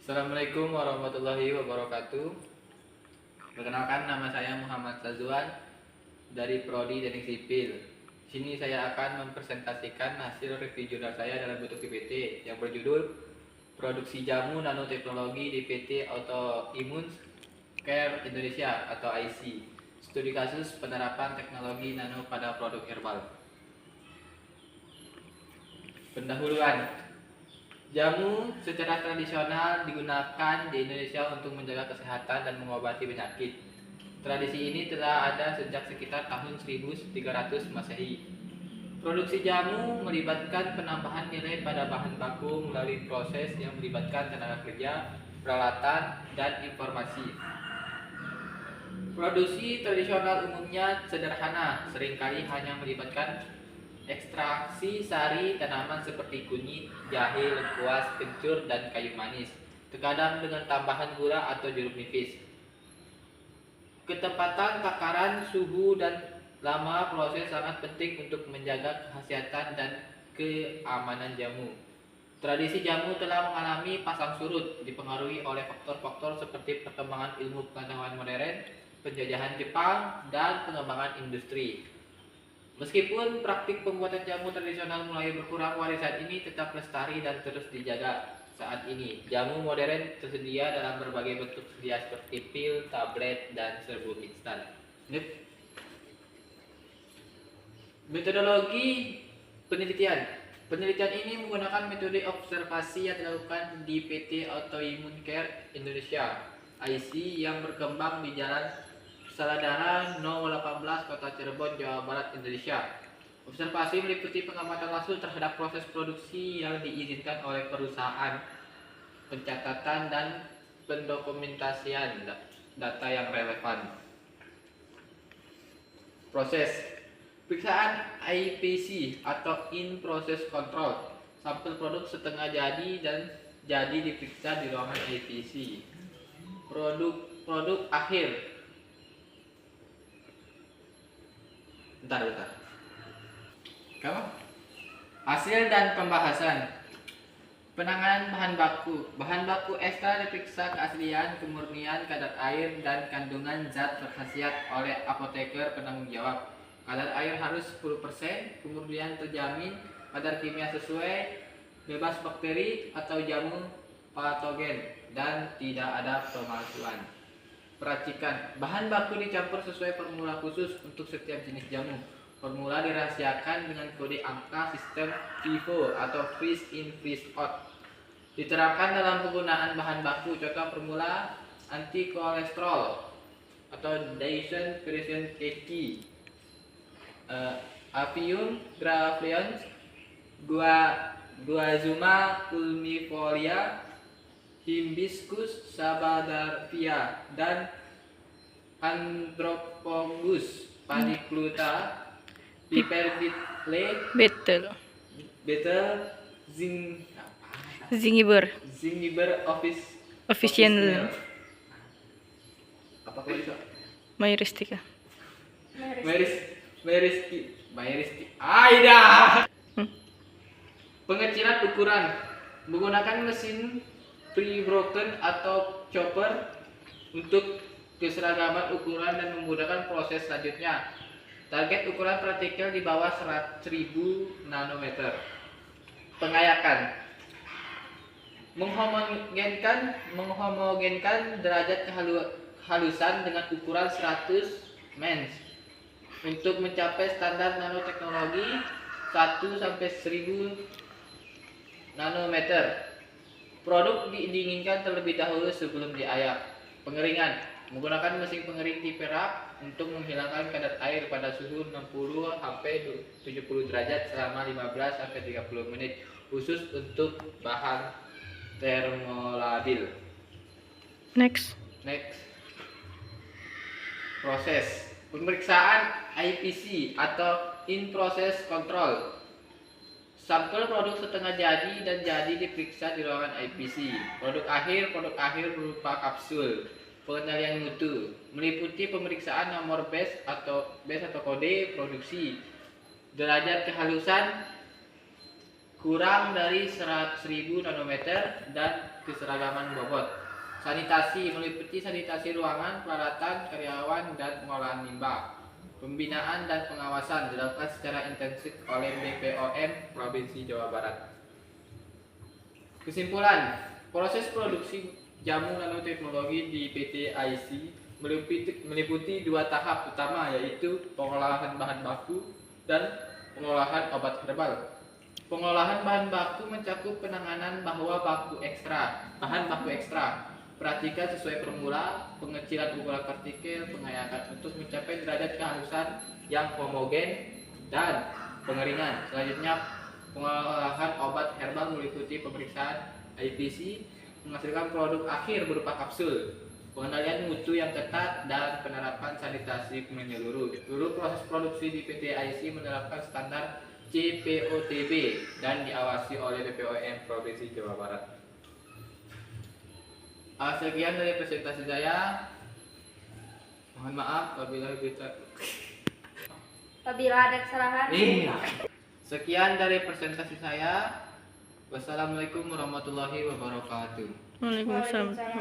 Assalamualaikum warahmatullahi wabarakatuh. Perkenalkan, nama saya Muhammad Sazuan dari Prodi Teknik Sipil. Di sini saya akan mempresentasikan hasil review jurnal saya dalam bentuk PPT yang berjudul Produksi Jamu Nanoteknologi di PT Autoimmune Care Indonesia atau IC. Studi kasus penerapan teknologi nano pada produk herbal. Pendahuluan. Jamu secara tradisional digunakan di Indonesia untuk menjaga kesehatan dan mengobati penyakit. Tradisi ini telah ada sejak sekitar tahun 1300 Masehi. Produksi jamu melibatkan penambahan nilai pada bahan baku melalui proses yang melibatkan tenaga kerja, peralatan, dan informasi. Produksi tradisional umumnya sederhana, seringkali hanya melibatkan ekstraksi sari tanaman seperti kunyit, jahe, lengkuas, kencur, dan kayu manis, terkadang dengan tambahan gula atau jeruk nipis. Ketepatan takaran, suhu, dan lama proses sangat penting untuk menjaga khasiatan dan keamanan jamu. Tradisi jamu telah mengalami pasang surut, dipengaruhi oleh faktor-faktor seperti perkembangan ilmu pengetahuan modern, penjajahan Jepang, dan pengembangan industri. Meskipun praktik pembuatan jamu tradisional mulai berkurang, warisan ini tetap lestari dan terus dijaga saat ini. Jamu modern tersedia dalam berbagai bentuk sedia seperti pil, tablet, dan serbuk instan. Metodologi penelitian. Penelitian ini menggunakan metode observasi yang dilakukan di PT Autoimmune Care Indonesia (IC) yang berkembang di Jalan Saladara No. 18 Kota Cirebon, Jawa Barat, Indonesia. Observasi meliputi pengamatan langsung terhadap proses produksi yang diizinkan oleh perusahaan, pencatatan dan pendokumentasian data yang relevan. Proses periksaan IPC atau In Process Control. Sampel produk setengah jadi dan jadi diperiksa di ruangan IPC. Produk akhir. Bentar. Kamu? Hasil dan pembahasan. Penanganan bahan baku. Bahan baku ekstra diperiksa keaslian, kemurnian, kadar air, dan kandungan zat berkhasiat oleh apoteker penanggung jawab. Kadar air harus 10%, kemurnian terjamin, kadar kimia sesuai, bebas bakteri atau jamu patogen, dan tidak ada pemalsuan. Peracikan. Bahan baku dicampur sesuai formula khusus untuk setiap jenis jamu. Formula dirahasiakan dengan kode angka sistem FIFO atau freeze in freeze out. Diterapkan dalam penggunaan bahan baku. Contoh formula anti kolesterol atau Dyson Creation Keki, Apium graveolens, Guazuma ulmifolia, Hibiscus sabdarvia, dan Andropogus panicluta, Piperbitle, Betel, Zingiber official. Apa kau bisa? Mayristika. Mayristi. Aida. Pengecilan ukuran menggunakan mesin pre-broken atau chopper untuk keseragaman ukuran dan memudahkan proses selanjutnya. Target ukuran partikel di bawah 1000 nanometer. Pengayakan menghomogenkan derajat kehalusan dengan ukuran 100 mens untuk mencapai standar nanoteknologi 1 sampai 1000 nanometer. Produk diinginkan terlebih dahulu sebelum diayak. Pengeringan menggunakan mesin pengering tipe rak untuk menghilangkan kadar air pada suhu 60 sampai 70 derajat selama 15 sampai 30 menit, khusus untuk bahan termolabil. Next. Proses pemeriksaan IPC atau In Process Control. Sampel produk setengah jadi dan jadi diperiksa di ruangan IPC. Produk akhir berupa kapsul. Pengendalian mutu meliputi pemeriksaan nomor batch atau kode produksi, derajat kehalusan, kurang dari 100.000 nanometer dan keseragaman bobot. Sanitasi meliputi sanitasi ruangan, peralatan, karyawan, dan pengolahan limbah. Pembinaan dan pengawasan dilakukan secara intensif oleh BPOM Provinsi Jawa Barat. Kesimpulan, proses produksi jamu nanoteknologi di PT IC meliputi dua tahap utama, yaitu pengolahan bahan baku dan pengolahan obat herbal. Pengolahan bahan baku mencakup penanganan bahan baku ekstra. Perhatikan sesuai formula, pengecilan ukuran partikel, pengayakan untuk mencapai derajat kehalusan yang homogen dan pengeringan. Selanjutnya, pengolahan obat herbal meliputi pemeriksaan IPC, menghasilkan produk akhir berupa kapsul, pengendalian mutu yang ketat, dan penerapan sanitasi menyeluruh. Seluruh proses produksi di PT IC menerapkan standar CPOTB dan diawasi oleh BPOM Provinsi Jawa Barat. Sekian dari presentasi saya. Mohon maaf apabila Apabila ada kesalahan, Sekian dari presentasi saya. Wassalamualaikum warahmatullahi wabarakatuh. Waalaikumsalam. Waalaikumsalam.